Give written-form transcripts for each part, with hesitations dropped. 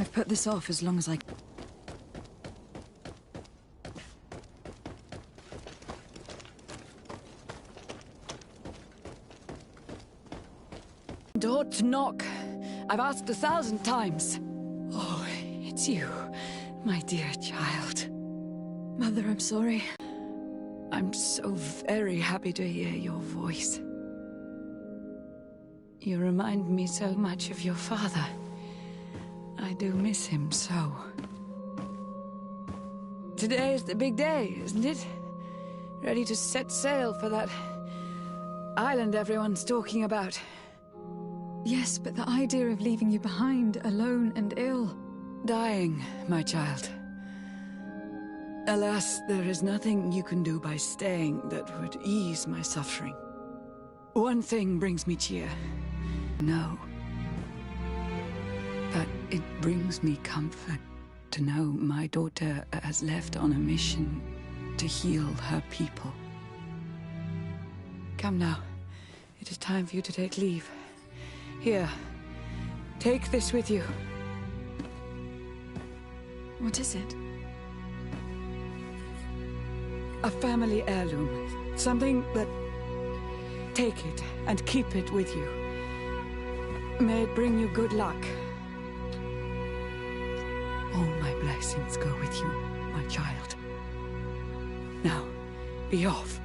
I've put this off as long as I can. Don't knock. I've asked 1,000 times. Oh, it's you, my dear child. Mother, I'm sorry. I'm so very happy to hear your voice. You remind me so much of your father. I do miss him so. Today is the big day, isn't it? Ready to set sail for that island everyone's talking about. Yes, but the idea of leaving you behind, alone and ill. Dying, my child. Alas, there is nothing you can do by staying that would ease my suffering. One thing brings me cheer. No. But it brings me comfort to know my daughter has left on a mission to heal her people. Come now. It is time for you to take leave. Here, take this with you. What is it? A family heirloom. Something that... Take it and keep it with you. May it bring you good luck. All my blessings go with you, my child. Now, be off.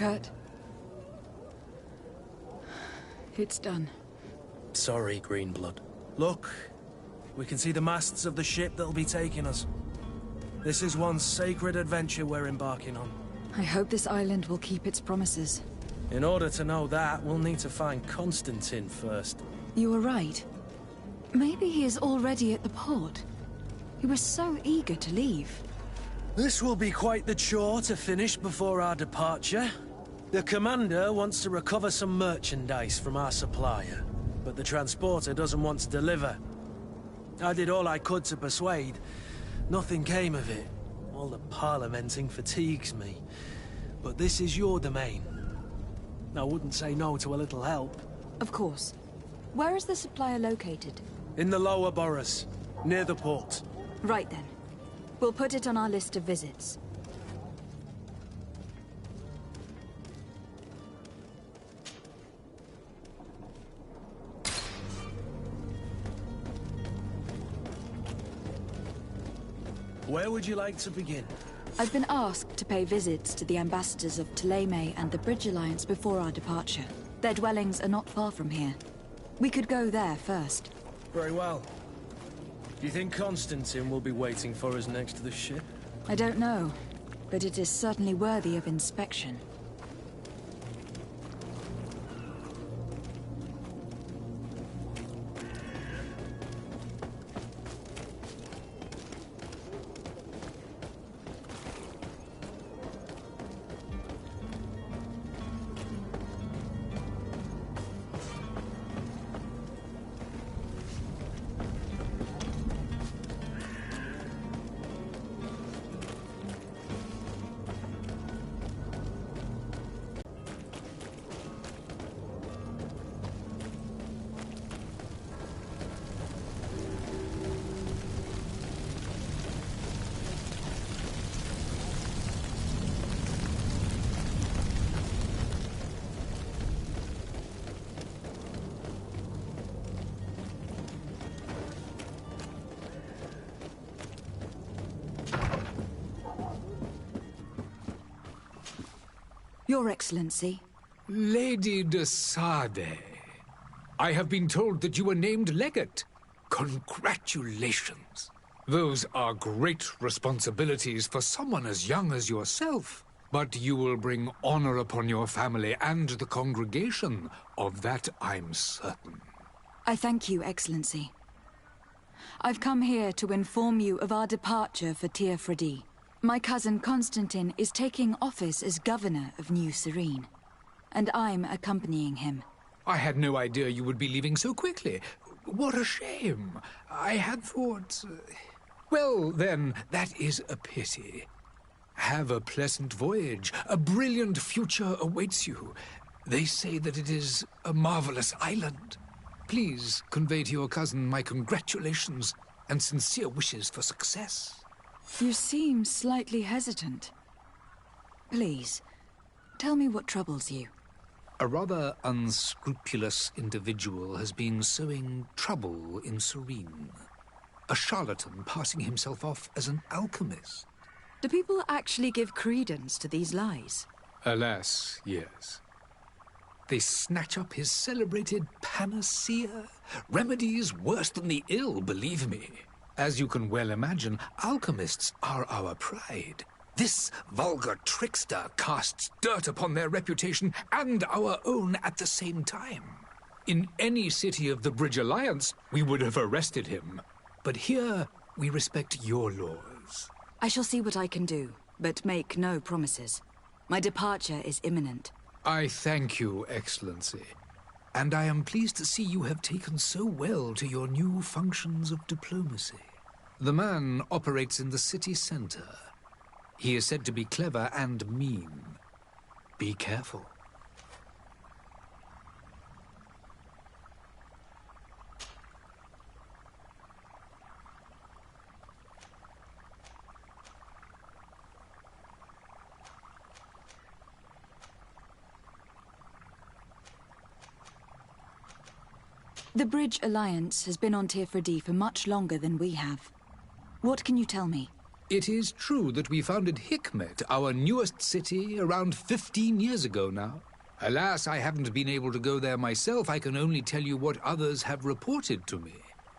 Kurt. It's done. Sorry, Greenblood. Look, we can see the masts of the ship that'll be taking us. This is one sacred adventure we're embarking on. I hope this island will keep its promises. In order to know that, we'll need to find Constantine first. You were right. Maybe he is already at the port. He was so eager to leave. This will be quite the chore to finish before our departure. The commander wants to recover some merchandise from our supplier, but the transporter doesn't want to deliver. I did all I could to persuade. Nothing came of it. All the parliamenting fatigues me. But this is your domain. I wouldn't say no to a little help. Of course. Where is the supplier located? In the lower boroughs, near the port. Right then. We'll put it on our list of visits. Where would you like to begin? I've been asked to pay visits to the ambassadors of Ptolemy and the Bridge Alliance before our departure. Their dwellings are not far from here. We could go there first. Very well. Do you think Constantine will be waiting for us next to the ship? I don't know, but it is certainly worthy of inspection. Your Excellency. Lady de Sade, I have been told that you were named legate. Congratulations. Those are great responsibilities for someone as young as yourself. But you will bring honor upon your family and the congregation. Of that I'm certain. I thank you, Excellency. I've come here to inform you of our departure for Teofredi. My cousin Constantine is taking office as governor of New Serene, and I'm accompanying him. I had no idea you would be leaving so quickly. What a shame. I had thought... Well, then, that is a pity. Have a pleasant voyage. A brilliant future awaits you. They say that it is a marvelous island. Please convey to your cousin my congratulations and sincere wishes for success. You seem slightly hesitant. Please, tell me what troubles you. A rather unscrupulous individual has been sowing trouble in Serene. A charlatan passing himself off as an alchemist. Do people actually give credence to these lies? Alas, yes. They snatch up his celebrated panacea. Remedies worse than the ill, believe me. As you can well imagine, alchemists are our pride. This vulgar trickster casts dirt upon their reputation and our own at the same time. In any city of the Bridge Alliance, we would have arrested him. But here, we respect your laws. I shall see what I can do, but make no promises. My departure is imminent. I thank you, Excellency. And I am pleased to see you have taken so well to your new functions of diplomacy. The man operates in the city center. He is said to be clever and mean. Be careful. The Bridge Alliance has been on Teofredi for much longer than we have. What can you tell me? It is true that we founded Hikmet, our newest city, around 15 years ago now. Alas, I haven't been able to go there myself. I can only tell you what others have reported to me.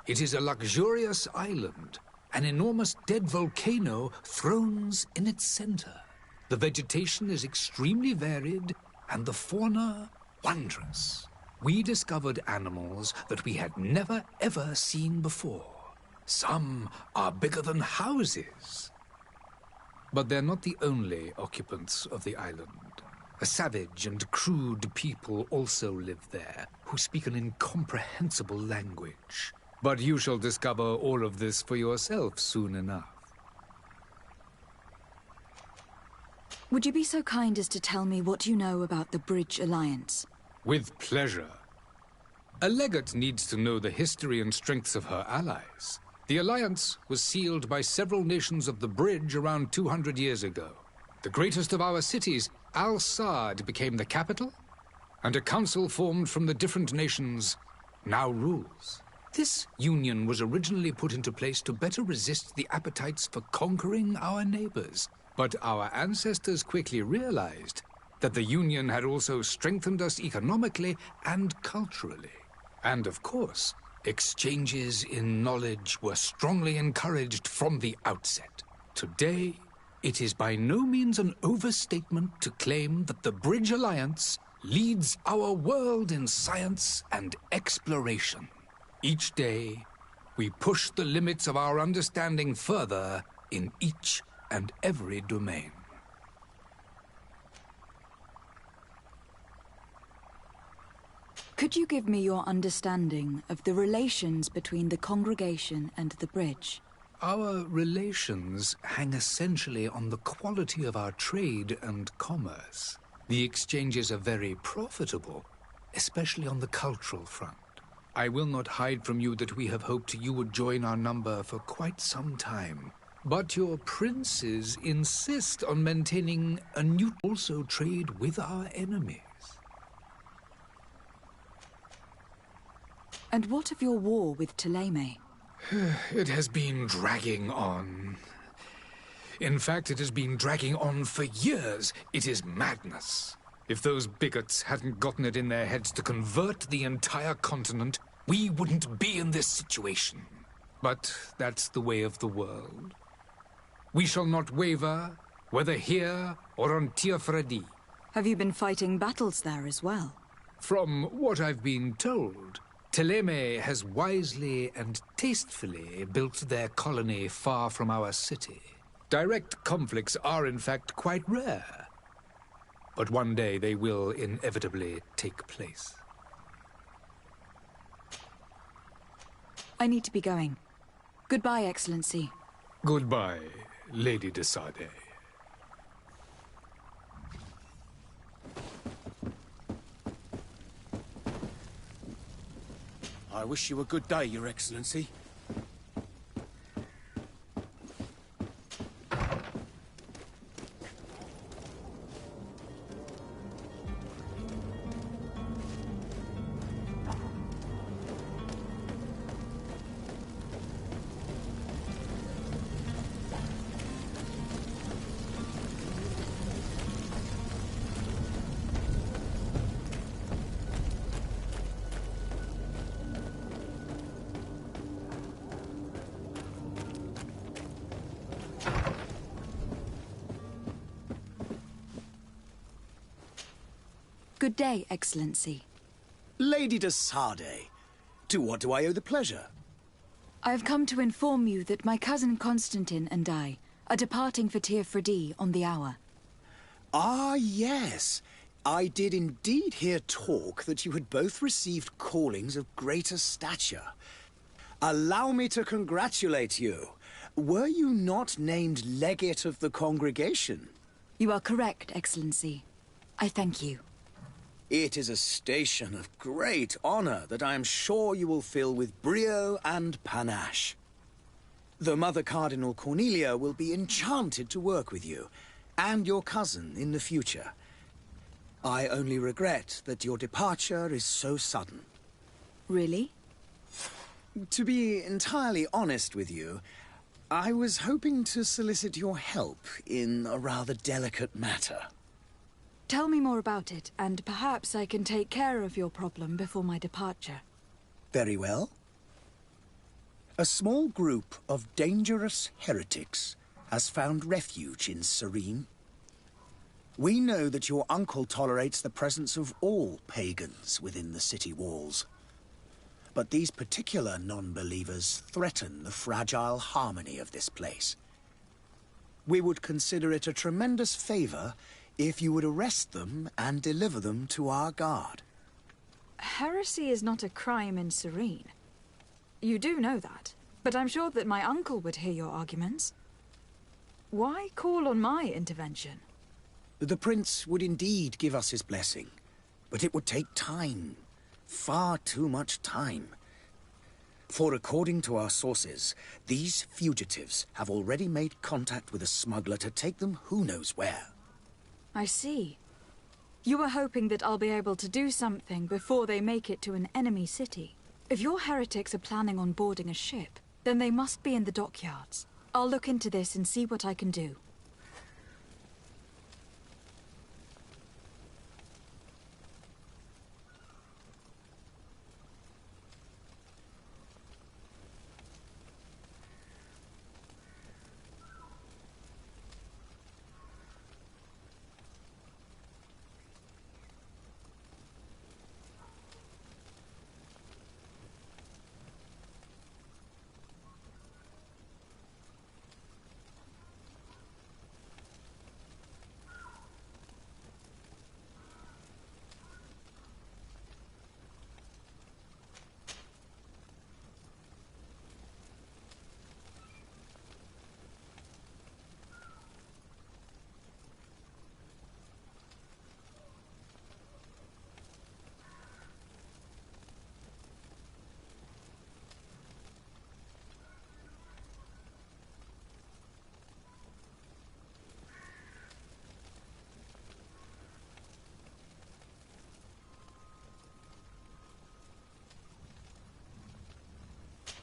It is a luxurious island. An enormous dead volcano thrones in its center. The vegetation is extremely varied, and the fauna wondrous. We discovered animals that we had never, ever seen before. Some are bigger than houses. But they're not the only occupants of the island. A savage and crude people also live there, who speak an incomprehensible language. But you shall discover all of this for yourself soon enough. Would you be so kind as to tell me what you know about the Bridge Alliance? With pleasure. A legate needs to know the history and strengths of her allies. The alliance was sealed by several nations of the Bridge around 200 years ago. The greatest of our cities, Al-Saad, became the capital, and a council formed from the different nations now rules. This union was originally put into place to better resist the appetites for conquering our neighbors. But our ancestors quickly realized that the union had also strengthened us economically and culturally. And of course, exchanges in knowledge were strongly encouraged from the outset. Today, it is by no means an overstatement to claim that the Bridge Alliance leads our world in science and exploration. Each day, we push the limits of our understanding further in each and every domain. Could you give me your understanding of the relations between the congregation and the bridge? Our relations hang essentially on the quality of our trade and commerce. The exchanges are very profitable, especially on the cultural front. I will not hide from you that we have hoped you would join our number for quite some time. But your princes insist on maintaining a neutral, also trade with our enemies. And what of your war with Ptolemy? It has been dragging on. In fact, it has been dragging on for years. It is madness. If those bigots hadn't gotten it in their heads to convert the entire continent, we wouldn't be in this situation. But that's the way of the world. We shall not waver, whether here or on Tirfredi. Have you been fighting battles there as well? From what I've been told, Teleme has wisely and tastefully built their colony far from our city. Direct conflicts are in fact quite rare. But one day they will inevitably take place. I need to be going. Goodbye, Excellency. Goodbye, Lady de Sardet. I wish you a good day, Your Excellency. Good day, Excellency. Lady de Sardet, to what do I owe the pleasure? I have come to inform you that my cousin Constantine and I are departing for Tirfredi on the hour. Ah, yes. I did indeed hear talk that you had both received callings of greater stature. Allow me to congratulate you. Were you not named legate of the congregation? You are correct, Excellency. I thank you. It is a station of great honor that I am sure you will fill with brio and panache. The Mother Cardinal Cornelia will be enchanted to work with you, and your cousin in the future. I only regret that your departure is so sudden. Really? To be entirely honest with you, I was hoping to solicit your help in a rather delicate matter. Tell me more about it, and perhaps I can take care of your problem before my departure. Very well. A small group of dangerous heretics has found refuge in Serene. We know that your uncle tolerates the presence of all pagans within the city walls. But these particular non-believers threaten the fragile harmony of this place. We would consider it a tremendous favor if you would arrest them and deliver them to our guard. Heresy is not a crime in Serene. You do know that, but I'm sure that my uncle would hear your arguments. Why call on my intervention? The prince would indeed give us his blessing, but it would take time. Far too much time. For according to our sources, these fugitives have already made contact with a smuggler to take them who knows where. I see. You were hoping that I'll be able to do something before they make it to an enemy city. If your heretics are planning on boarding a ship, then they must be in the dockyards. I'll look into this and see what I can do.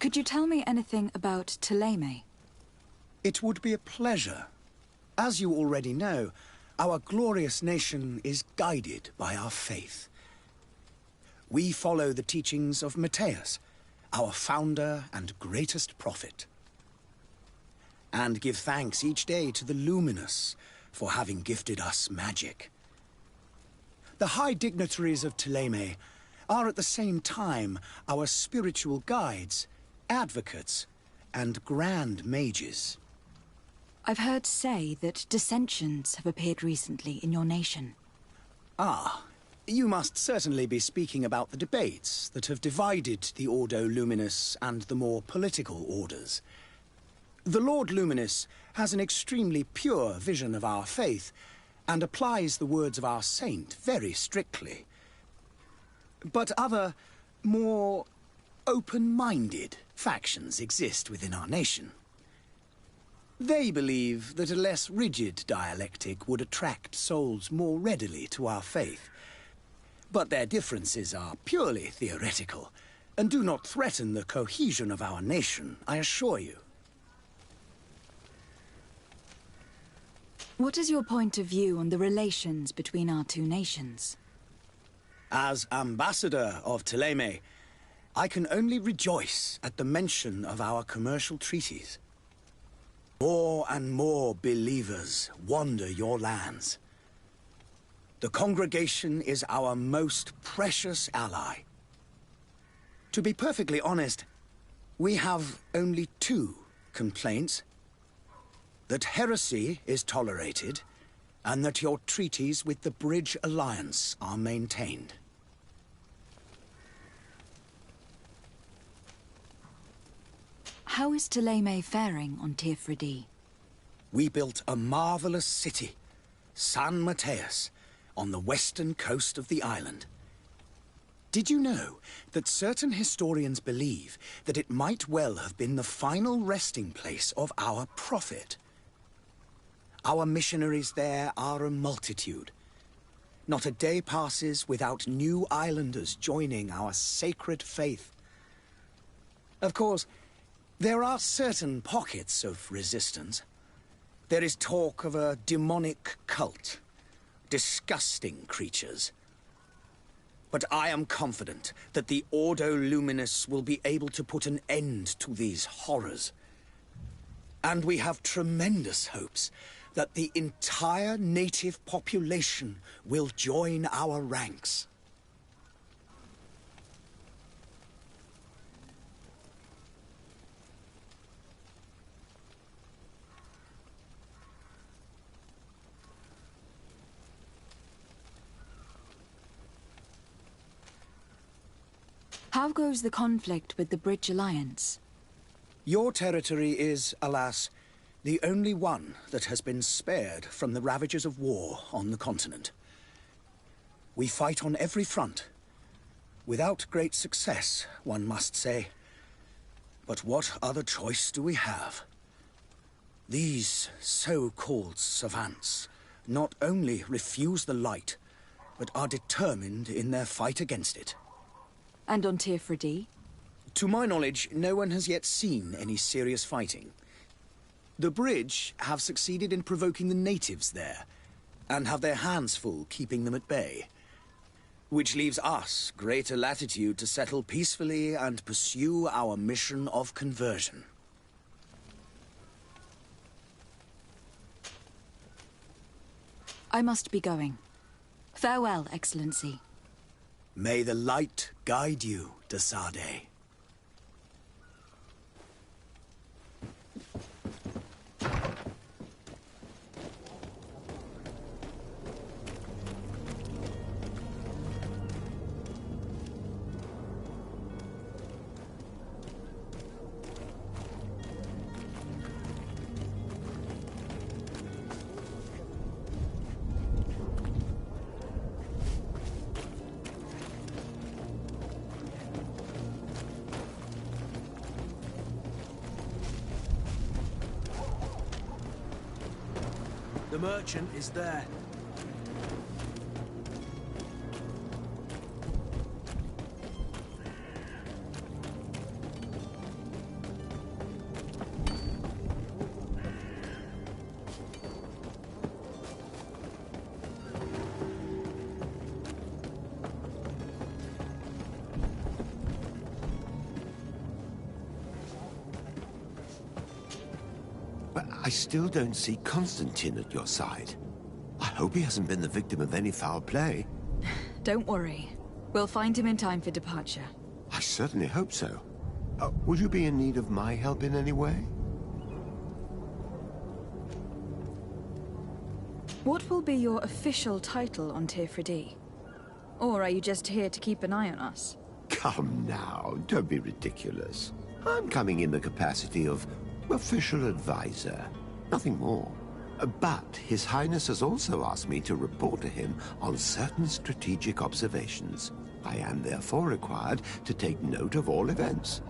Could you tell me anything about Teleme? It would be a pleasure, As you already know, our glorious nation is guided by our faith. We follow the teachings of Matthias, our founder and greatest prophet, and give thanks each day to the Luminous for having gifted us magic. The high dignitaries of Thélème are at the same time our spiritual guides, advocates, and grand mages. I've heard say that dissensions have appeared recently in your nation. Ah, you must certainly be speaking about the debates that have divided the Ordo Luminous and the more political orders. The Lord Luminous has an extremely pure vision of our faith and applies the words of our saint very strictly. But other, more open-minded factions exist within our nation. They believe that a less rigid dialectic would attract souls more readily to our faith. But their differences are purely theoretical, and do not threaten the cohesion of our nation, I assure you. What is your point of view on the relations between our two nations? As ambassador of Thélème, I can only rejoice at the mention of our commercial treaties. More and more believers wander your lands. The congregation is our most precious ally. To be perfectly honest, we have only two complaints. That heresy is tolerated, and that your treaties with the Bridge Alliance are maintained. How is Thélème faring on Tirfredi? We built a marvelous city, San Matthias, on the western coast of the island. Did you know that certain historians believe that it might well have been the final resting place of our prophet? Our missionaries there are a multitude. Not a day passes without new islanders joining our sacred faith. Of course, there are certain pockets of resistance. There is talk of a demonic cult, disgusting creatures. But I am confident that the Ordo Luminous will be able to put an end to these horrors. And we have tremendous hopes that the entire native population will join our ranks. How goes the conflict with the Bridge Alliance? Your territory is, alas, the only one that has been spared from the ravages of war on the continent. We fight on every front. Without great success, one must say. But what other choice do we have? These so-called savants not only refuse the light, but are determined in their fight against it. And on Tirfredi? To my knowledge, no one has yet seen any serious fighting. The Bridge have succeeded in provoking the natives there, and have their hands full keeping them at bay. Which leaves us greater latitude to settle peacefully and pursue our mission of conversion. I must be going. Farewell, Excellency. May the light guide you, de Sade. The merchant is there. still don't see Constantine at your side. I hope he hasn't been the victim of any foul play. Don't worry. We'll find him in time for departure. I certainly hope so. Would you be in need of my help in any way? What will be your official title on Tifredi? Or are you just here to keep an eye on us? Come now, don't be ridiculous. I'm coming in the capacity of official advisor, nothing more. But His Highness has also asked me to report to him on certain strategic observations. I am therefore required to take note of all events,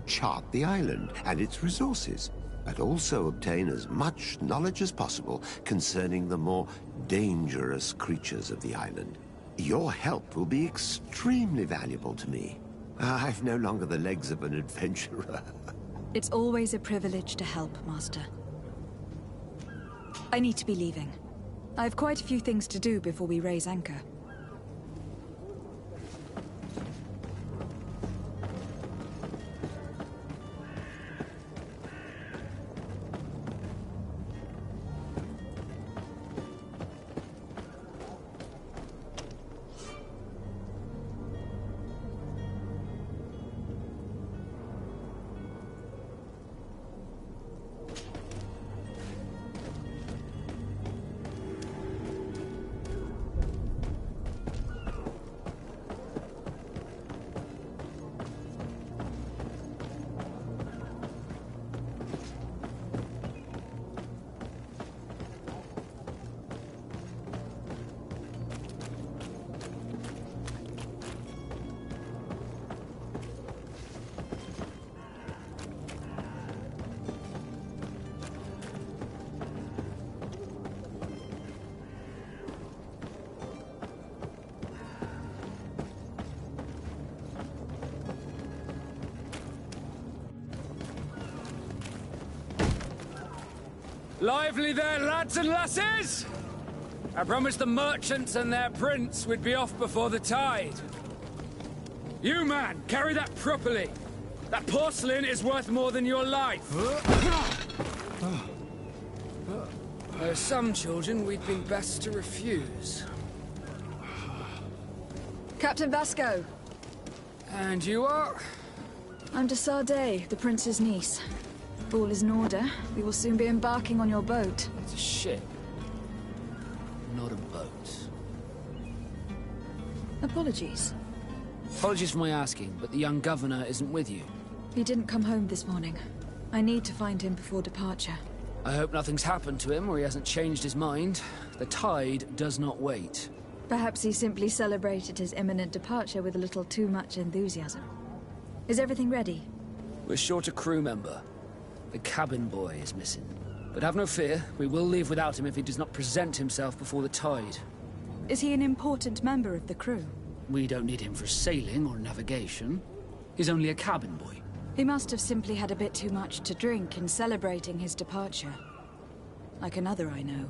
chart the island and its resources, but also obtain as much knowledge as possible concerning the more dangerous creatures of the island. Your help will be extremely valuable to me. I've no longer the legs of an adventurer. It's always a privilege to help, Master. I need to be leaving. I have quite a few things to do before we raise anchor. Lively there, lads and lasses! I promised the merchants and their prince we'd be off before the tide. You, man, carry that properly. That porcelain is worth more than your life. There are some children we'd been best to refuse. Captain Vasco. And you are? I'm de Sardet, the prince's niece. All is in order. We will soon be embarking on your boat. It's a ship, not a boat. Apologies. Apologies for my asking, but the young governor isn't with you. He didn't come home this morning. I need to find him before departure. I hope nothing's happened to him or he hasn't changed his mind. The tide does not wait. Perhaps he simply celebrated his imminent departure with a little too much enthusiasm. Is everything ready? We're short a crew member. The cabin boy is missing. But have no fear, we will leave without him if he does not present himself before the tide. Is he an important member of the crew? We don't need him for sailing or navigation. He's only a cabin boy. He must have simply had a bit too much to drink in celebrating his departure. Like another I know.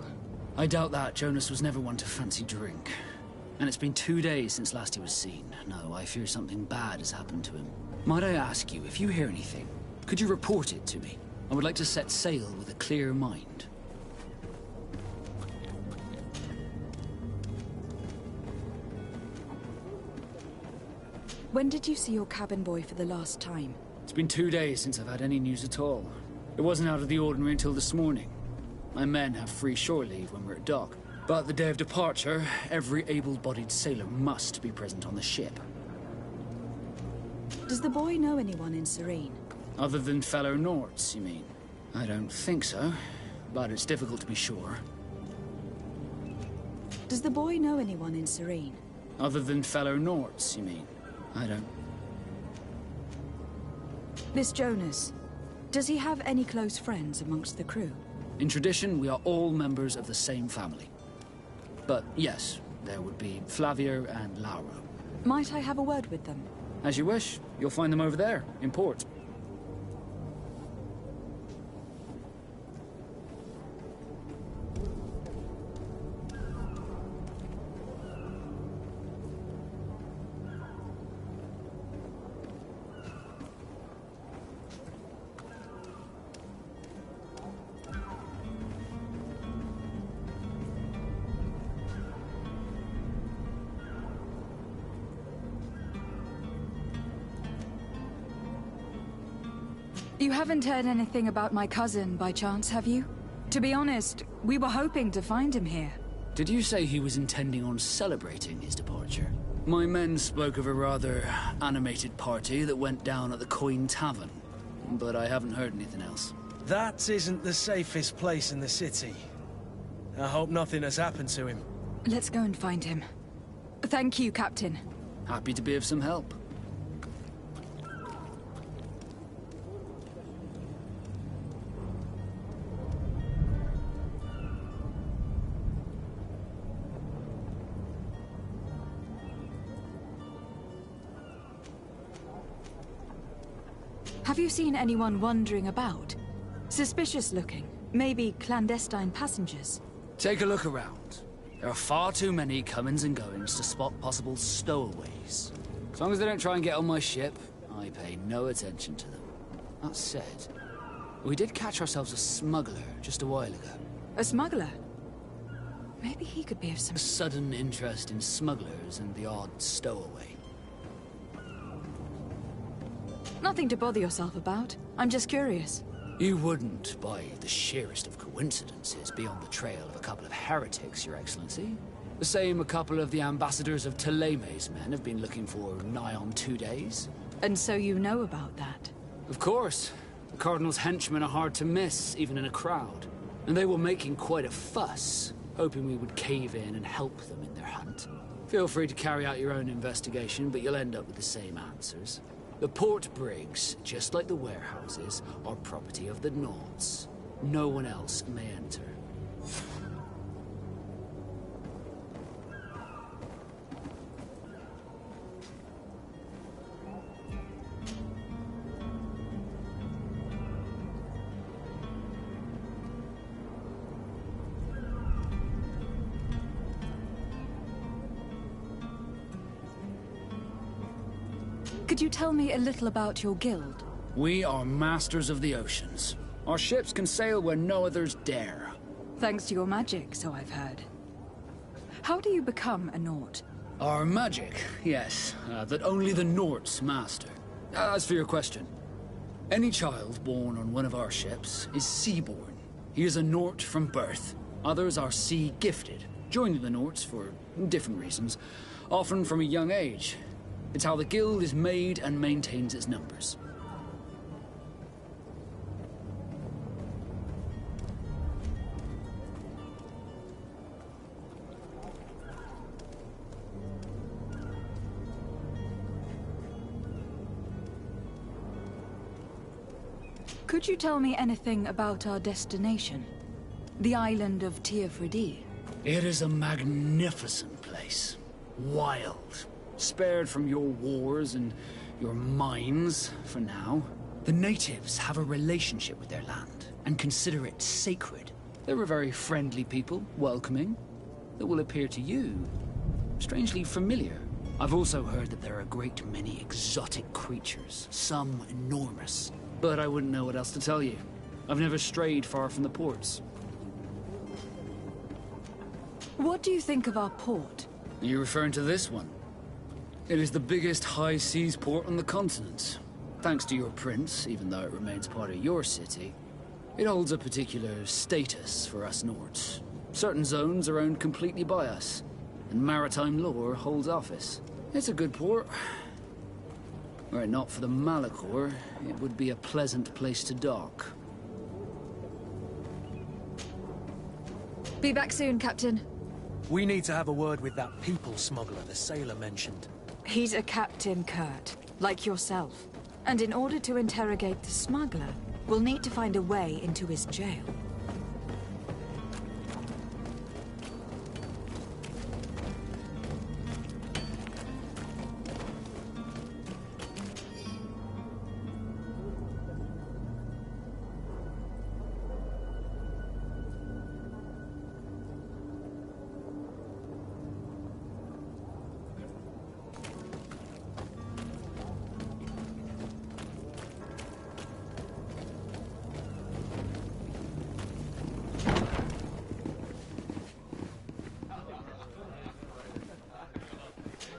I doubt that. Jonas was never one to fancy drink. And it's been 2 days since last he was seen. No, I fear something bad has happened to him. Might I ask you, if you hear anything, could you report it to me? I would like to set sail with a clear mind. When did you see your cabin boy for the last time? It's been 2 days since I've had any news at all. It wasn't out of the ordinary until this morning. My men have free shore leave when we're at dock. But the day of departure, every able-bodied sailor must be present on the ship. Does the boy know anyone in Serene? Other than fellow Norts, you mean? I don't think so, but it's difficult to be sure. Does the boy know anyone in Serene? Other than fellow Norts, you mean? I don't... This Jonas, does he have any close friends amongst the crew? In tradition, we are all members of the same family. But yes, there would be Flavio and Laura. Might I have a word with them? As you wish. You'll find them over there, in port. You haven't heard anything about my cousin, by chance, have you? To be honest, we were hoping to find him here. Did you say he was intending on celebrating his departure? My men spoke of a rather animated party that went down at the Coin Tavern, but I haven't heard anything else. That isn't the safest place in the city. I hope nothing has happened to him. Let's go and find him. Thank you, Captain. Happy to be of some help. Have you seen anyone wandering about? Suspicious looking. Maybe clandestine passengers. Take a look around. There are far too many comings and goings to spot possible stowaways. As long as they don't try and get on my ship, I pay no attention to them. That said, we did catch ourselves a smuggler just a while ago. A smuggler? Maybe he could be of some... A sudden interest in smugglers and the odd stowaway. Nothing to bother yourself about. I'm just curious. You wouldn't, by the sheerest of coincidences, be on the trail of a couple of heretics, Your Excellency. The same a couple of the ambassadors of Ptolemy's men have been looking for nigh on 2 days. And so you know about that? Of course. The Cardinal's henchmen are hard to miss, even in a crowd. And they were making quite a fuss, hoping we would cave in and help them in their hunt. Feel free to carry out your own investigation, but you'll end up with the same answers. The port brigs, just like the warehouses, are property of the Nords. No one else may enter. Could you tell me a little about your guild? We are masters of the oceans. Our ships can sail where no others dare. Thanks to your magic, so I've heard. How do you become a Nord? Our magic, yes, that only the Nords master. As for your question, any child born on one of our ships is sea-born. He is a Nord from birth. Others are sea-gifted, joining the Nords for different reasons, often from a young age. It's how the guild is made and maintains its numbers. Could you tell me anything about our destination? The island of Teofridi? It is a magnificent place. Wild. Spared from your wars and your mines, for now. The natives have a relationship with their land, and consider it sacred. They're a very friendly people, welcoming, that will appear to you strangely familiar. I've also heard that there are a great many exotic creatures, some enormous. But I wouldn't know what else to tell you. I've never strayed far from the ports. What do you think of our port? Are you referring to this one? It is the biggest high seas port on the continent. Thanks to your prince, even though it remains part of your city, it holds a particular status for us Nords. Certain zones are owned completely by us, and maritime law holds office. It's a good port. Were it not for the Malachor, it would be a pleasant place to dock. Be back soon, Captain. We need to have a word with that people smuggler the sailor mentioned. He's a Captain Kurt, like yourself. And in order to interrogate the smuggler, we'll need to find a way into his jail.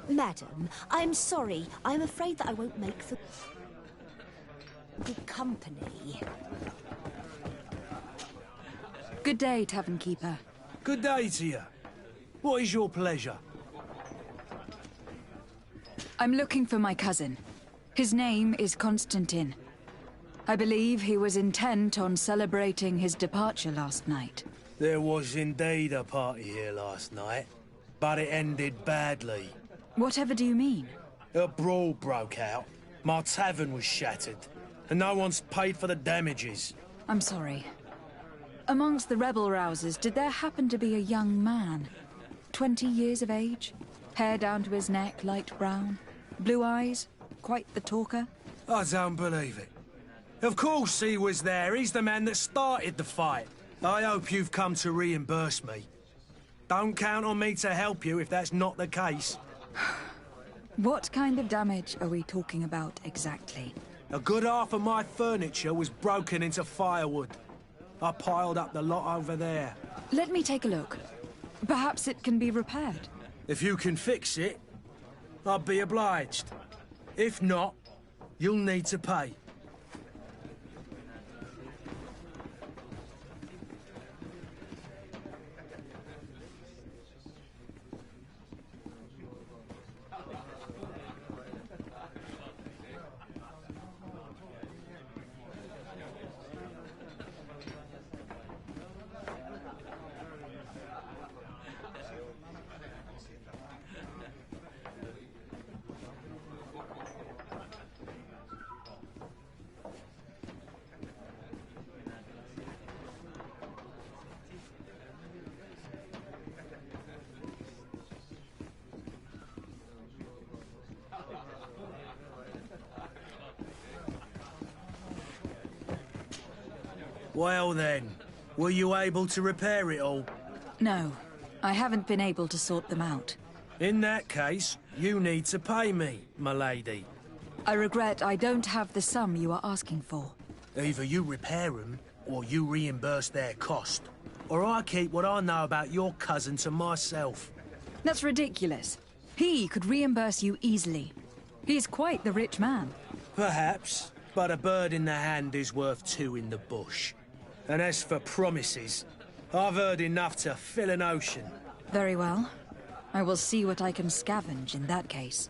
Madam, I'm sorry. I'm afraid that I won't make the company. Good day, Tavern Keeper. Good day to you. What is your pleasure? I'm looking for my cousin. His name is Constantine. I believe he was intent on celebrating his departure last night. There was indeed a party here last night, but it ended badly. Whatever do you mean? A brawl broke out. My tavern was shattered, and no one's paid for the damages. I'm sorry. Amongst the rebel-rousers, did there happen to be a young man? 20 years of age? Hair down to his neck, light brown? Blue eyes? Quite the talker? I don't believe it. Of course he was there. He's the man that started the fight. I hope you've come to reimburse me. Don't count on me to help you if that's not the case. What kind of damage are we talking about exactly? A good half of my furniture was broken into firewood. I piled up the lot over there. Let me take a look. Perhaps it can be repaired. If you can fix it, I'd be obliged. If not, you'll need to pay. Well then, were you able to repair it all? No, I haven't been able to sort them out. In that case, you need to pay me, my lady. I regret I don't have the sum you are asking for. Either you repair them, or you reimburse their cost. Or I keep what I know about your cousin to myself. That's ridiculous. He could reimburse you easily. He's quite the rich man. Perhaps, but a bird in the hand is worth two in the bush. And as for promises, I've heard enough to fill an ocean. Very well. I will see what I can scavenge in that case.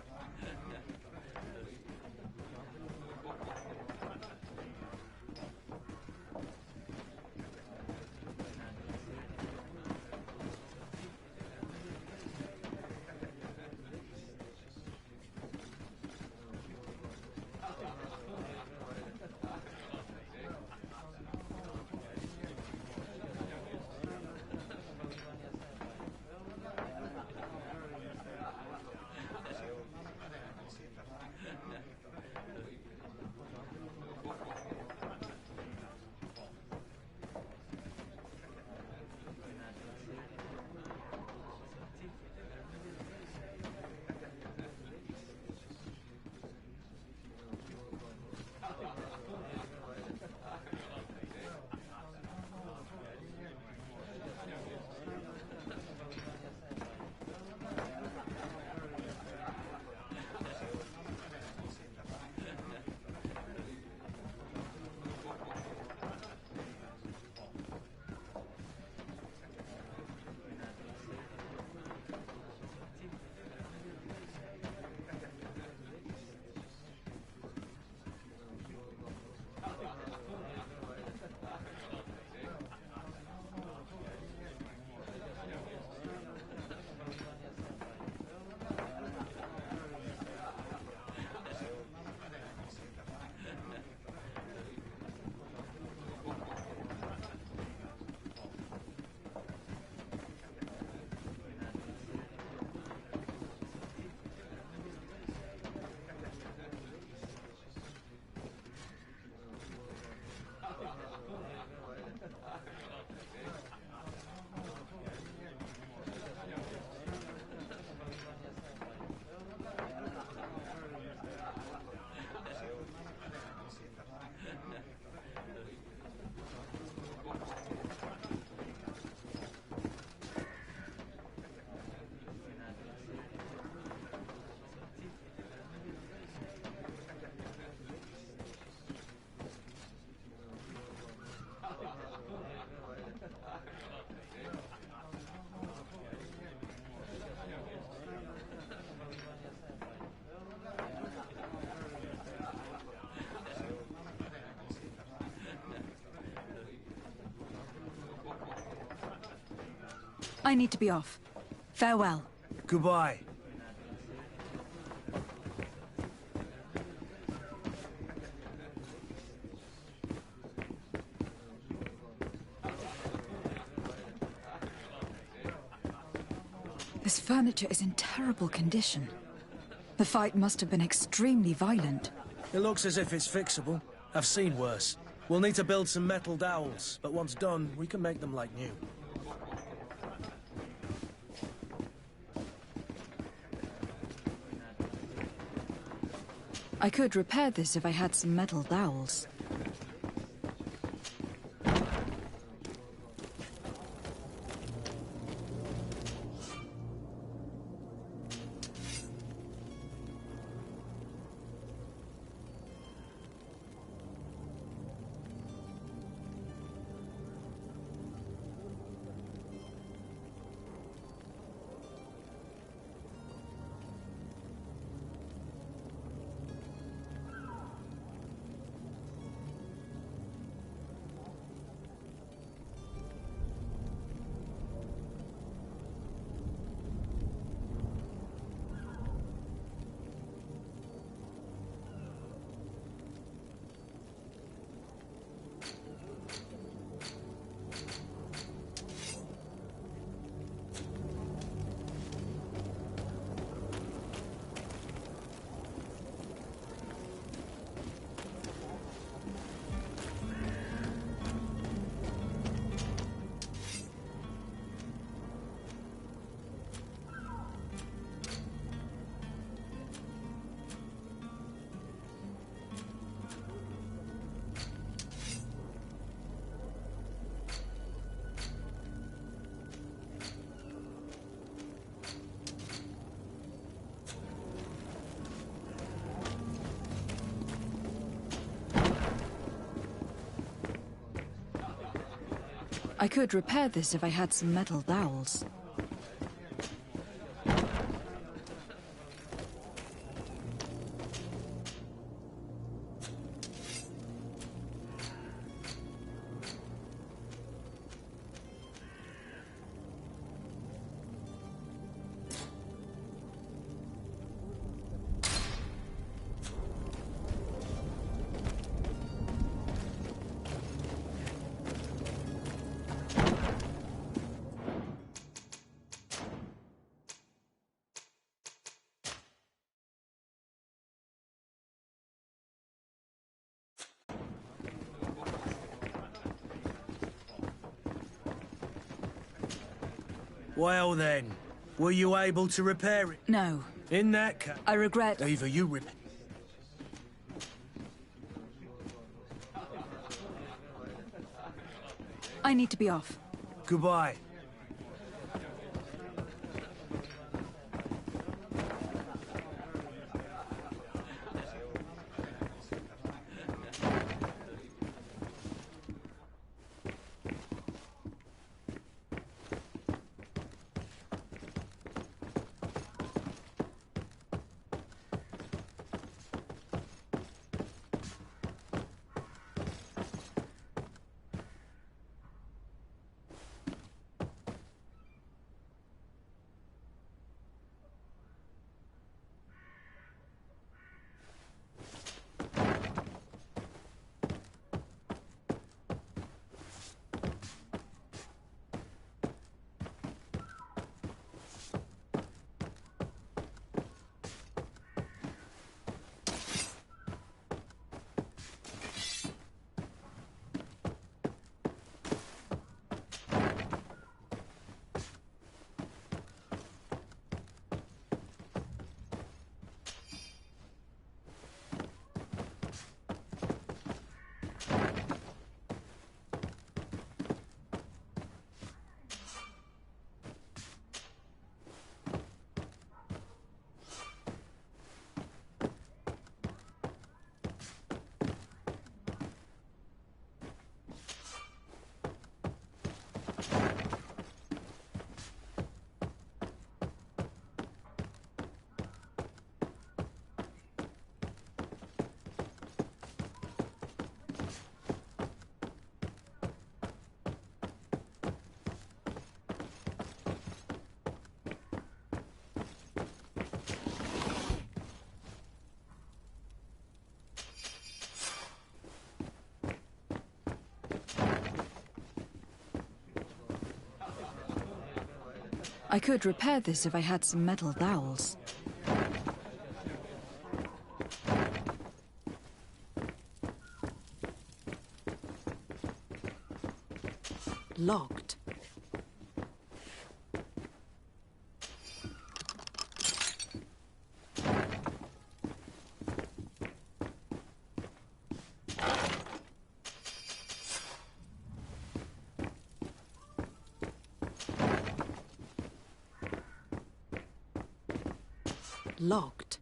I need to be off. Farewell. Goodbye. This furniture is in terrible condition. The fight must have been extremely violent. It looks as if it's fixable. I've seen worse. We'll need to build some metal dowels, but once done, we can make them like new. I could repair this if I had some metal dowels. I could repair this if I had some metal dowels. Well then, were you able to repair it? No. In that case, I regret... either you repair... I need to be off. Goodbye. I could repair this if I had some metal dowels. Locked. Locked.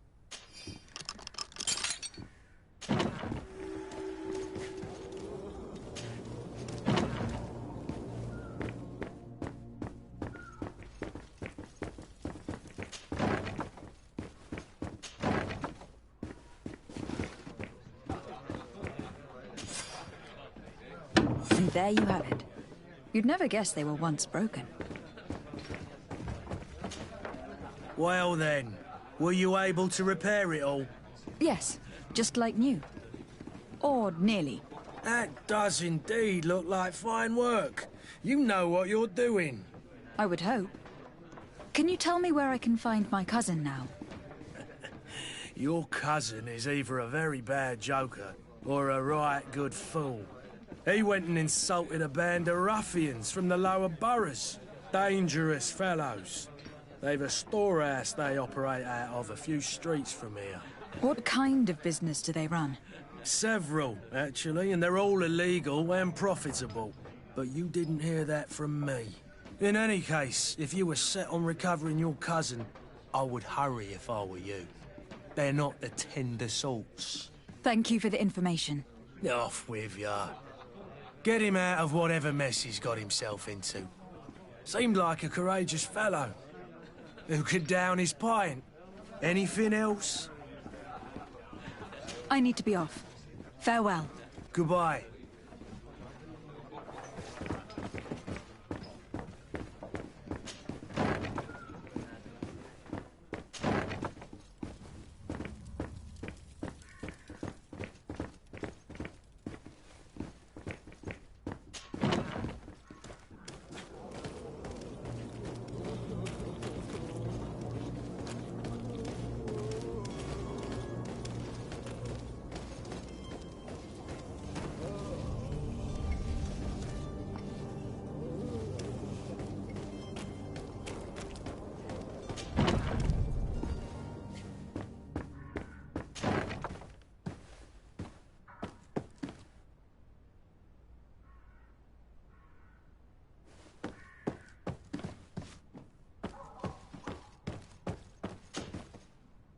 And there you have it. You'd never guess they were once broken. Well then, were you able to repair it all? Yes, just like new. Or nearly. That does indeed look like fine work. You know what you're doing. I would hope. Can you tell me where I can find my cousin now? Your cousin is either a very bad joker or a right good fool. He went and insulted a band of ruffians from the lower boroughs. Dangerous fellows. They've a storehouse they operate out of a few streets from here. What kind of business do they run? Several, actually, and they're all illegal and profitable. But you didn't hear that from me. In any case, if you were set on recovering your cousin, I would hurry if I were you. They're not the tender sorts. Thank you for the information. Off with ya. Get him out of whatever mess he's got himself into. Seemed like a courageous fellow. Who could down his pint? Anything else? I need to be off. Farewell. Goodbye.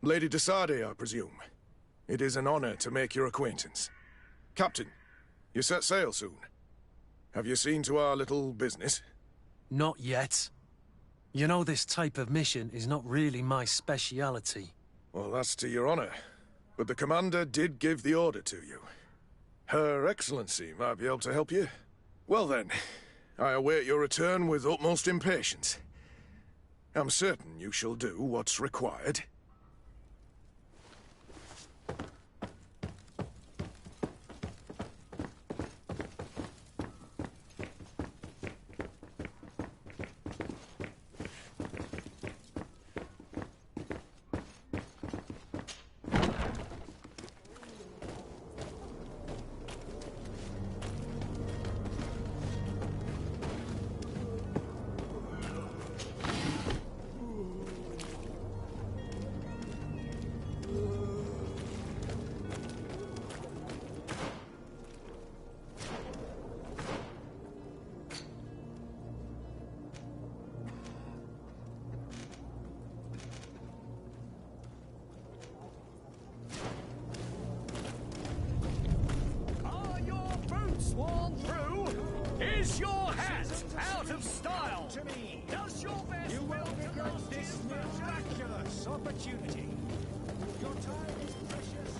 Lady de Sardet, I presume. It is an honor to make your acquaintance. Captain, you set sail soon. Have you seen to our little business? Not yet. You know, this type of mission is not really my speciality. Well, that's to your honor. But the commander did give the order to you. Her Excellency might be able to help you. Well then, I await your return with utmost impatience. I'm certain you shall do what's required. Sworn through? Is your hat out of style? To me. Does your best you will begrudge this miraculous opportunity? Your time is precious.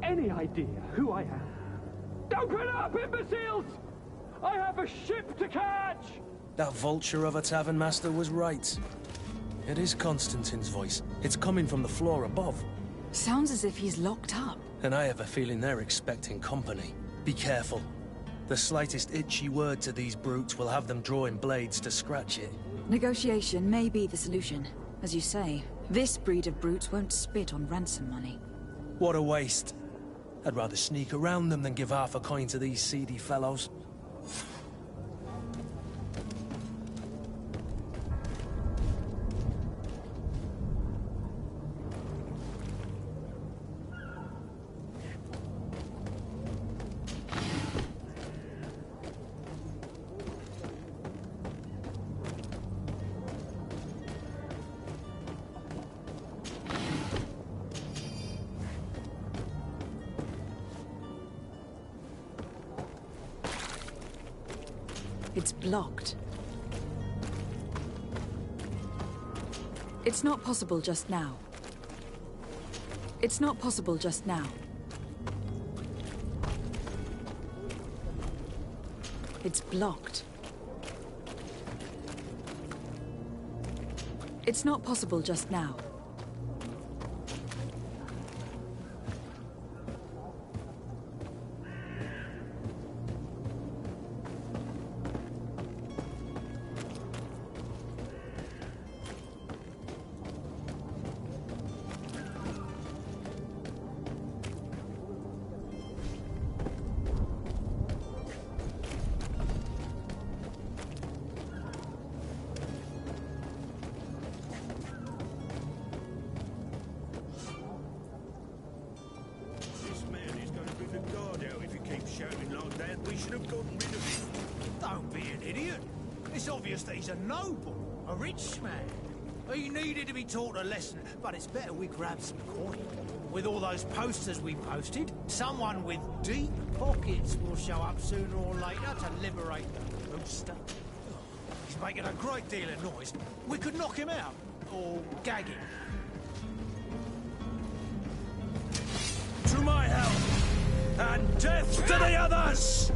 any idea who I am? Open up, imbeciles! I have a ship to catch! That vulture of a tavern master was right. It is Constantine's voice. It's coming from the floor above. Sounds as if he's locked up. And I have a feeling they're expecting company. Be careful. The slightest itchy word to these brutes will have them drawing blades to scratch it. Negotiation may be the solution. As you say, this breed of brutes won't spit on ransom money. What a waste. I'd rather sneak around them than give half a coin to these seedy fellows. It's blocked. It's not possible just now. It's not possible just now. It's blocked. It's not possible just now. He's a noble, a rich man. He needed to be taught a lesson, but it's better we grab some coin. With all those posters we posted, someone with deep pockets will show up sooner or later to liberate the rooster. He's making a great deal of noise. We could knock him out, or gag him. To my help, and death to the others!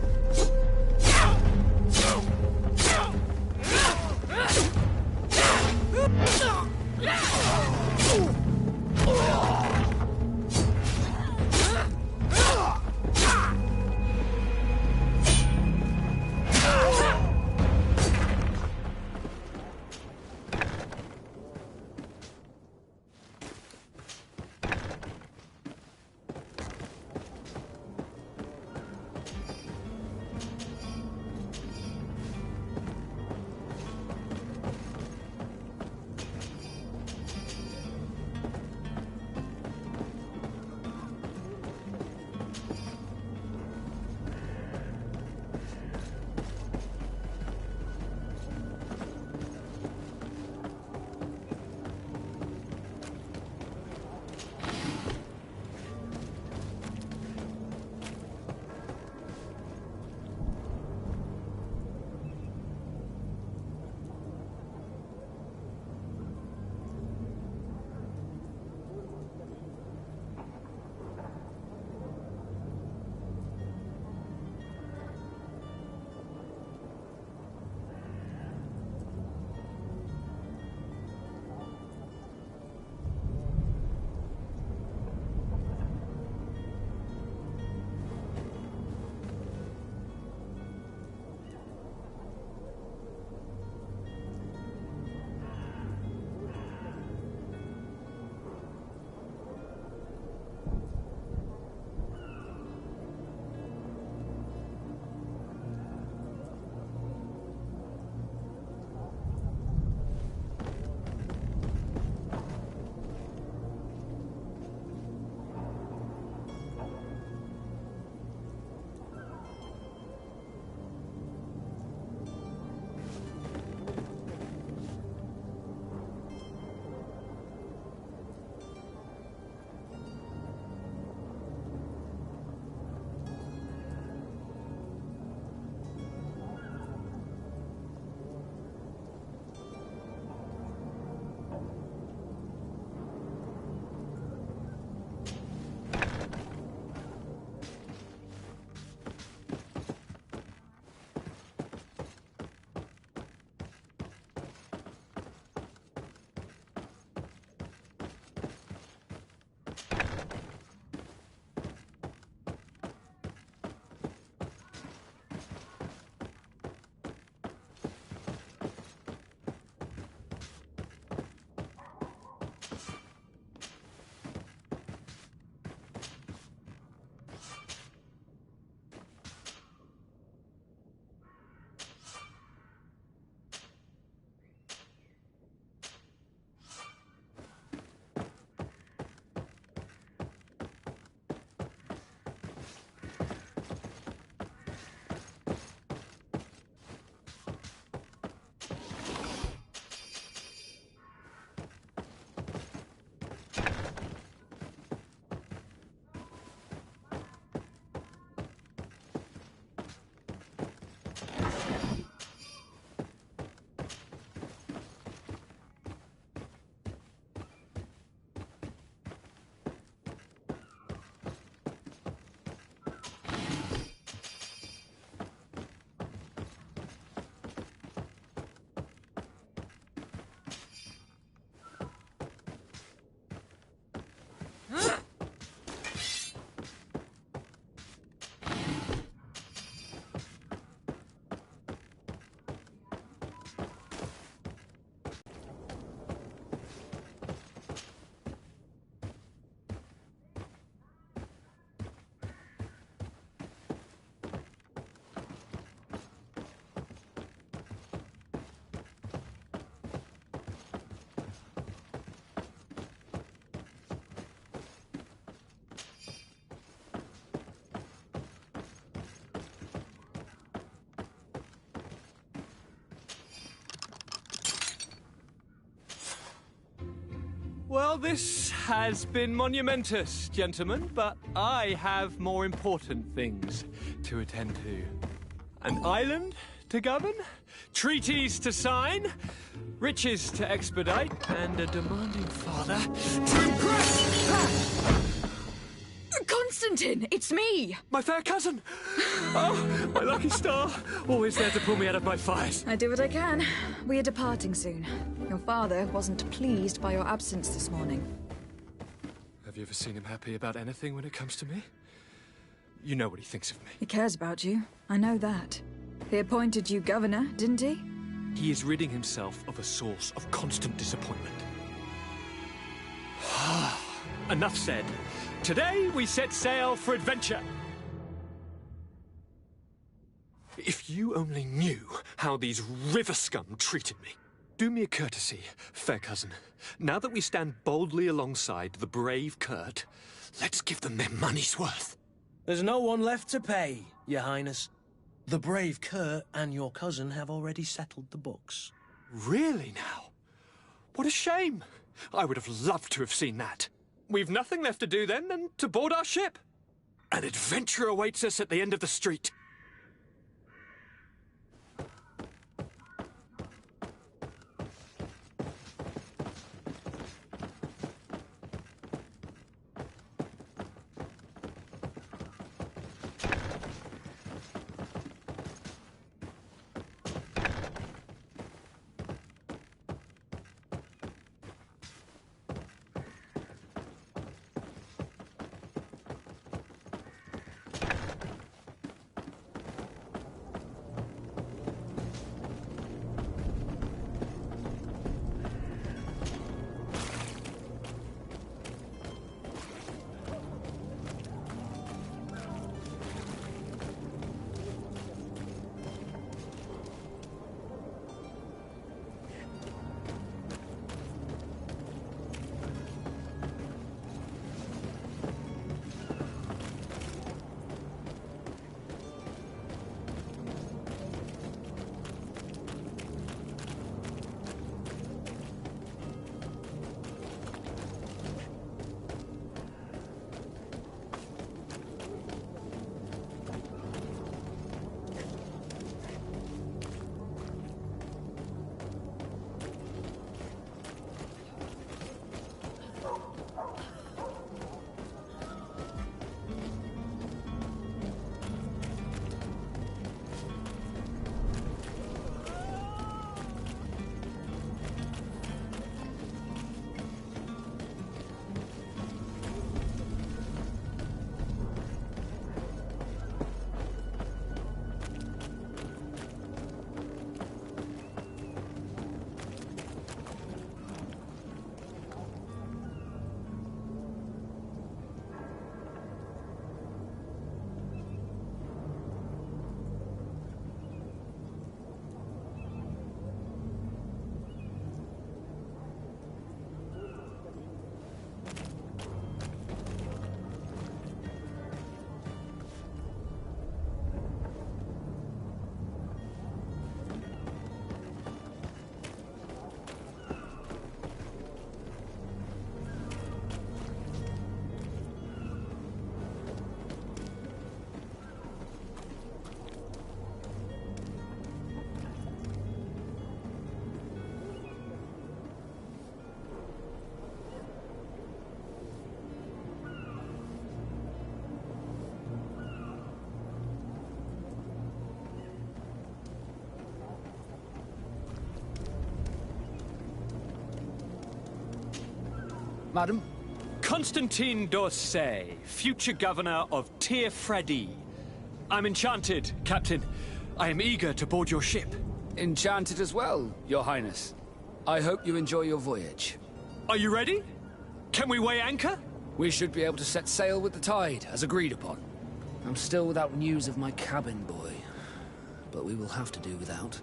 Well, this has been monumentous, gentlemen, but I have more important things to attend to. An island to govern, treaties to sign, riches to expedite, and a demanding father to impress! Constantine, it's me! My fair cousin! Oh, my lucky star! Always there to pull me out of my fires. I do what I can. We are departing soon. Your father wasn't pleased by your absence this morning. Have you ever seen him happy about anything when it comes to me? You know what he thinks of me. He cares about you. I know that. He appointed you governor, didn't he? He is ridding himself of a source of constant disappointment. Enough said. Today we set sail for adventure. If you only knew how these river scum treated me. Do me a courtesy, fair cousin. Now that we stand boldly alongside the brave Kurt, let's give them their money's worth. There's no one left to pay, Your Highness. The brave Kurt and your cousin have already settled the books. Really now? What a shame. I would have loved to have seen that. We've nothing left to do then than to board our ship. An adventure awaits us at the end of the street. Madam? Constantine d'Orsay, future governor of Tir-Fredi. I'm enchanted, Captain. I am eager to board your ship. Enchanted as well, Your Highness. I hope you enjoy your voyage. Are you ready? Can we weigh anchor? We should be able to set sail with the tide, as agreed upon. I'm still without news of my cabin boy, but we will have to do without.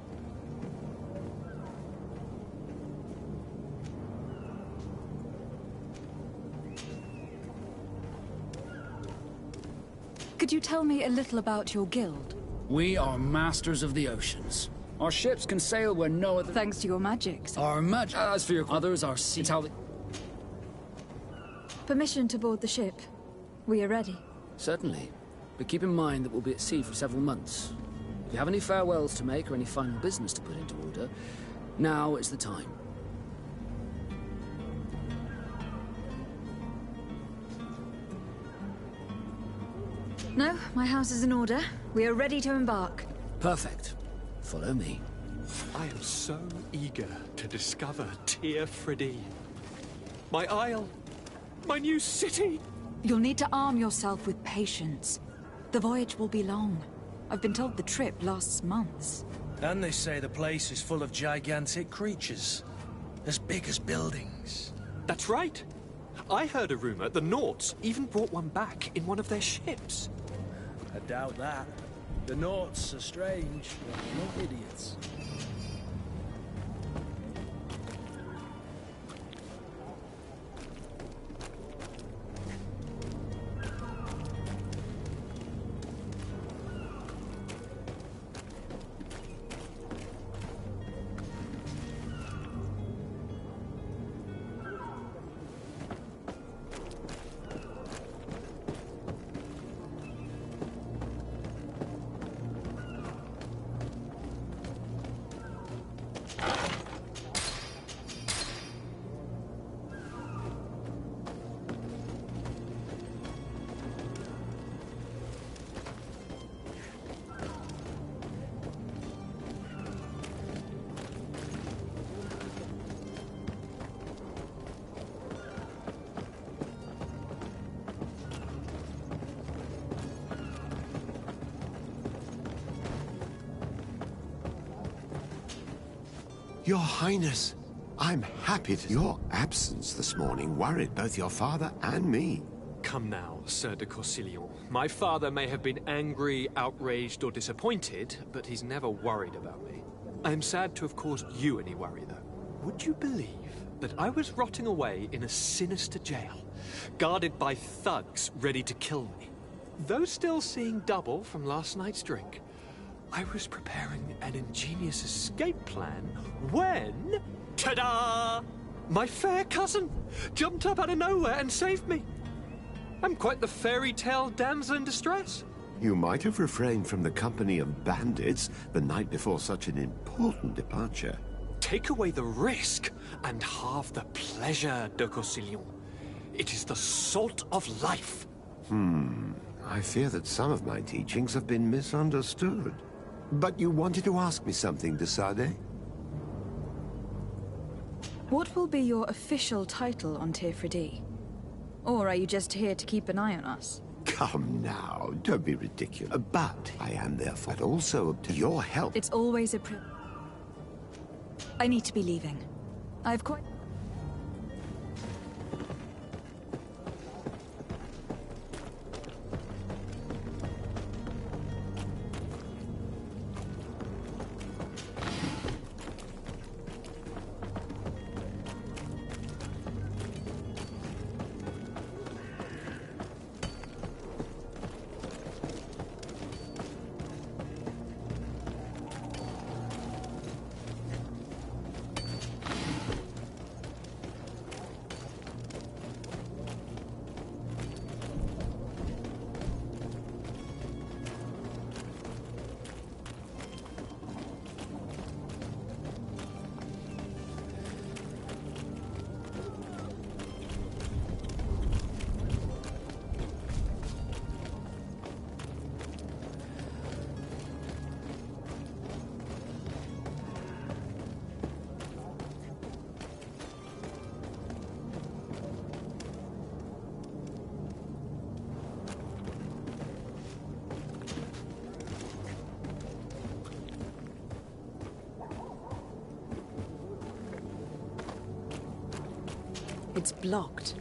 Could you tell me a little about your guild? We are masters of the oceans. Our ships can sail where no other... Thanks to your magic. Our magic... As for your... Others are sea... It's how they... Permission to board the ship. We are ready. Certainly. But keep in mind that we'll be at sea for several months. If you have any farewells to make or any final business to put into order, now is the time. No, my house is in order. We are ready to embark. Perfect. Follow me. I am so eager to discover Tir Freddy. My isle. My new city. You'll need to arm yourself with patience. The voyage will be long. I've been told the trip lasts months. And they say the place is full of gigantic creatures. As big as buildings. That's right. I heard a rumor the Nauts even brought one back in one of their ships. I doubt that. The Nauts are strange, but not idiots. Your Highness, I'm happy to... Your absence this morning worried both your father and me. Come now, Sir de Corsilion. My father may have been angry, outraged, or disappointed, but he's never worried about me. I am sad to have caused you any worry, though. Would you believe that I was rotting away in a sinister jail, guarded by thugs ready to kill me? Though still seeing double from last night's drink, I was preparing an ingenious escape plan when... ta-da! My fair cousin jumped up out of nowhere and saved me. I'm quite the fairy tale damsel in distress. You might have refrained from the company of bandits the night before such an important departure. Take away the risk and halve the pleasure, de Corsilion. It is the salt of life. I fear that some of my teachings have been misunderstood. But you wanted to ask me something, de Sade? What will be your official title on Tir Freddy? Or are you just here to keep an eye on us? Come now, don't be ridiculous. But I am therefore also to your help. It's always a privilege. I need to be leaving. I've quite... It's blocked.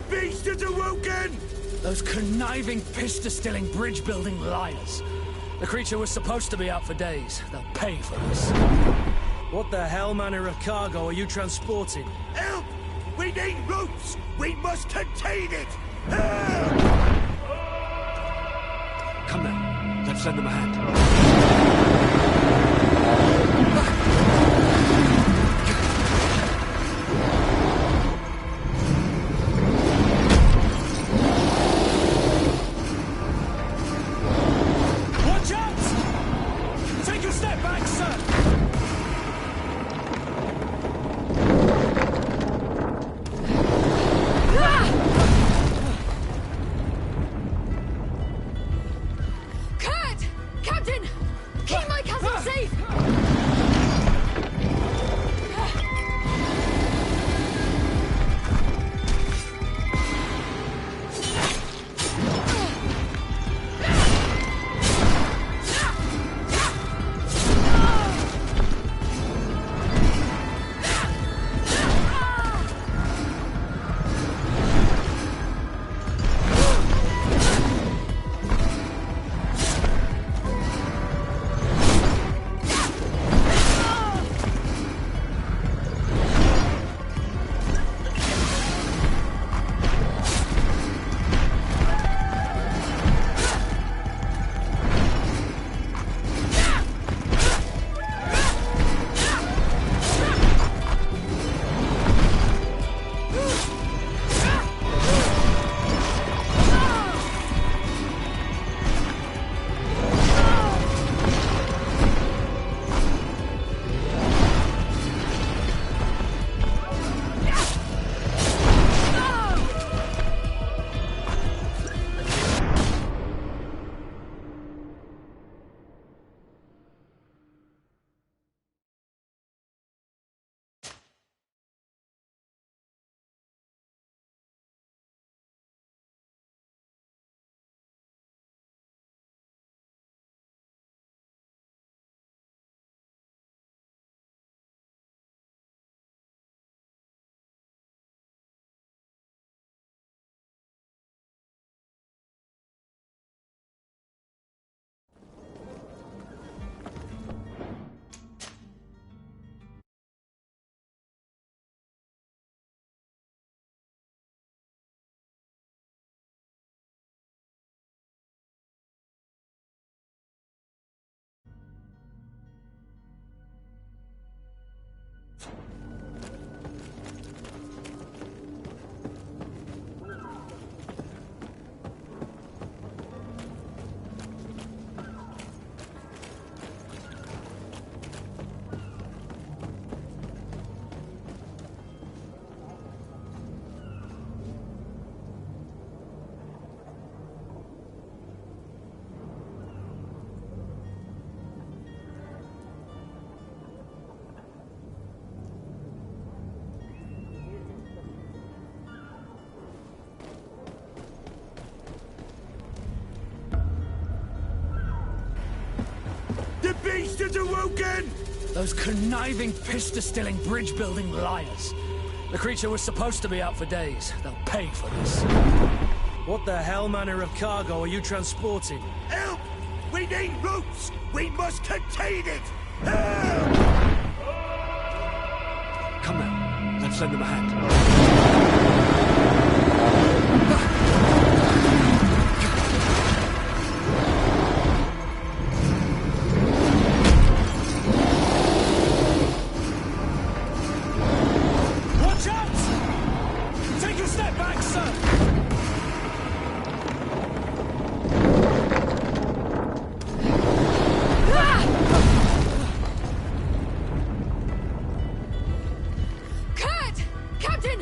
The beast is awoken! Those conniving, pista-stilling, bridge-building liars. The creature was supposed to be out for days. They'll pay for this. What the hell manner of cargo are you transporting? Help! We need ropes! We must contain it! Come now, let's lend them a hand. Watch out! Take a step back, sir! Kurt! Captain! Keep my cousin safe! The beast is awoken! Those conniving, pista-stilling, bridge-building liars. The creature was supposed to be out for days. They'll pay for this. What the hell manner of cargo are you transporting? Help! We need ropes! We must contain it! Come now, let's lend them a hand. Watch out! Take a step back, sir! Kurt! Captain!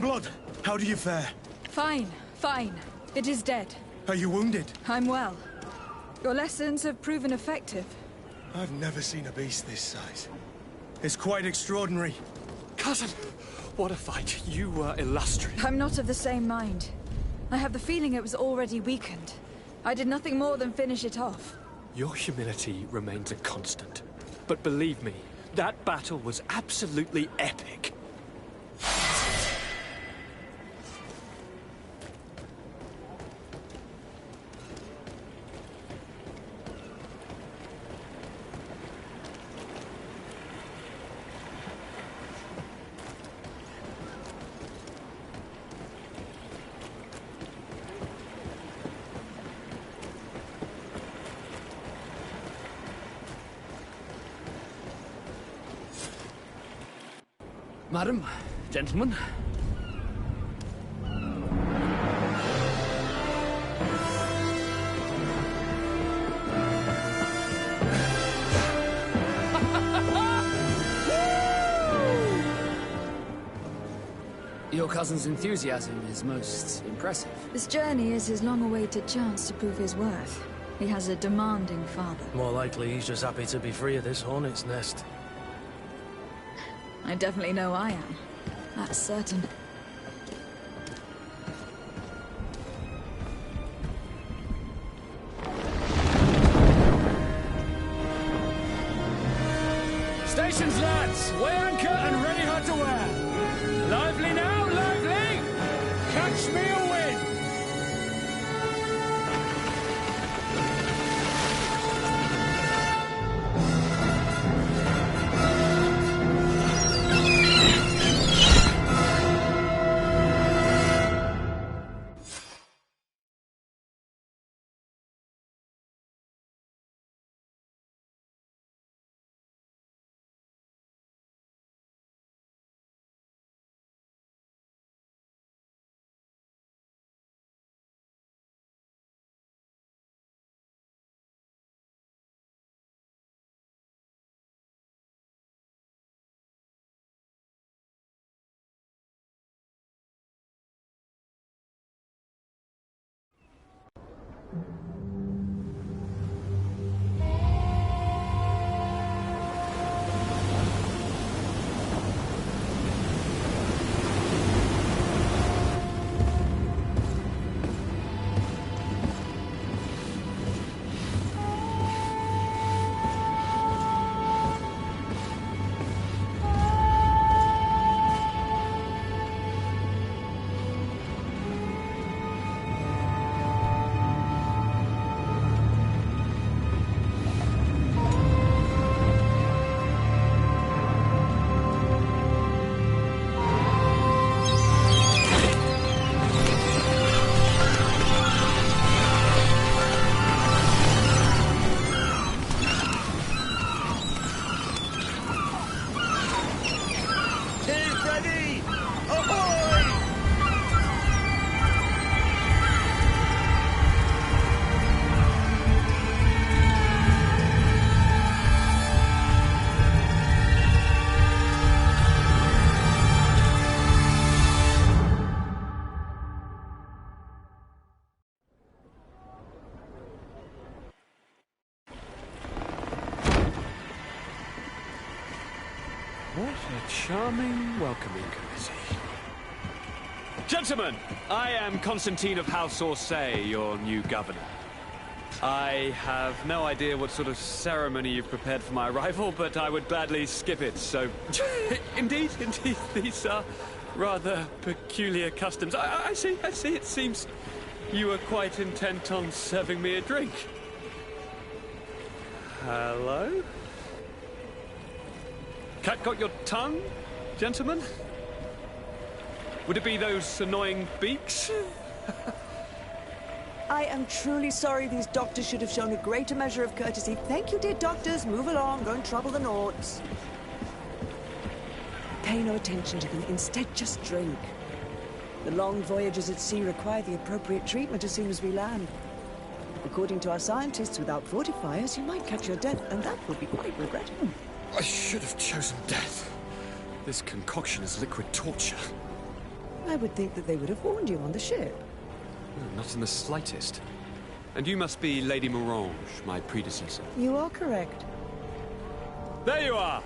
blood. How do you fare? Fine, fine. It is dead. Are you wounded? I'm well. Your lessons have proven effective. I've never seen a beast this size. It's quite extraordinary. Cousin, what a fight. You were illustrious. I'm not of the same mind. I have the feeling it was already weakened. I did nothing more than finish it off. Your humility remains a constant. But believe me, that battle was absolutely epic. Madam, gentlemen. Your cousin's enthusiasm is most impressive. This journey is his long-awaited chance to prove his worth. He has a demanding father. More likely he's just happy to be free of this hornet's nest. I definitely know I am. That's certain. Stations, lads! Weigh anchor and ready hard to wear! Lively now, lively! Catch me a wind! What a charming welcoming committee. Gentlemen, I am Constantine of House Orsay, your new governor. I have no idea what sort of ceremony you've prepared for my arrival, but I would gladly skip it, so... Indeed, these are rather peculiar customs. I see, it seems you are quite intent on serving me a drink. Hello? Cat got your tongue, gentlemen? Would it be those annoying beaks? I am truly sorry. These doctors should have shown a greater measure of courtesy. Thank you, dear doctors. Move along. Don't trouble the Nauts. Pay no attention to them. Instead, just drink. The long voyages at sea require the appropriate treatment as soon as we land. According to our scientists, without fortifiers, you might catch your death, and that would be quite regrettable. I should have chosen death. This concoction is liquid torture. I would think that they would have warned you on the ship. Not in the slightest. And you must be Lady Morange, my predecessor. You are correct. There you are!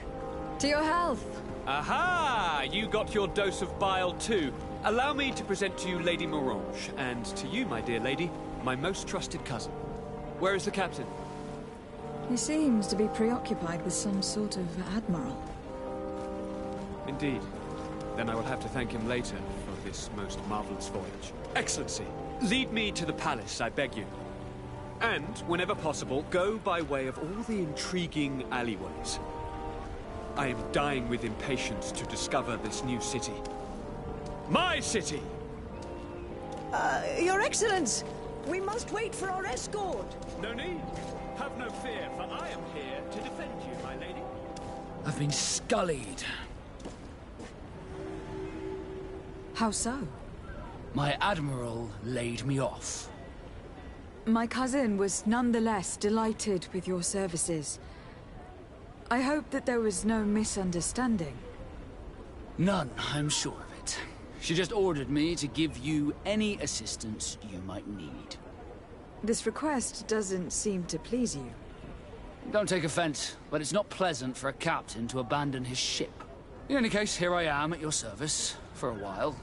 To your health. Aha! You got your dose of bile too. Allow me to present to you Lady Morange, and to you, my dear lady, my most trusted cousin. Where is the captain? He seems to be preoccupied with some sort of admiral. Indeed. Then I will have to thank him later for this most marvelous voyage. Excellency, lead me to the palace, I beg you. And, whenever possible, go by way of all the intriguing alleyways. I am dying with impatience to discover this new city. My city! Your Excellence! We must wait for our escort! No need. Have no fear, for I am here to defend you, my lady. I've been scullied. How so? My admiral laid me off. My cousin was nonetheless delighted with your services. I hope that there was no misunderstanding. None, I'm sure of it. She just ordered me to give you any assistance you might need. This request doesn't seem to please you. Don't take offense, but it's not pleasant for a captain to abandon his ship. In any case, here I am at your service, for a while.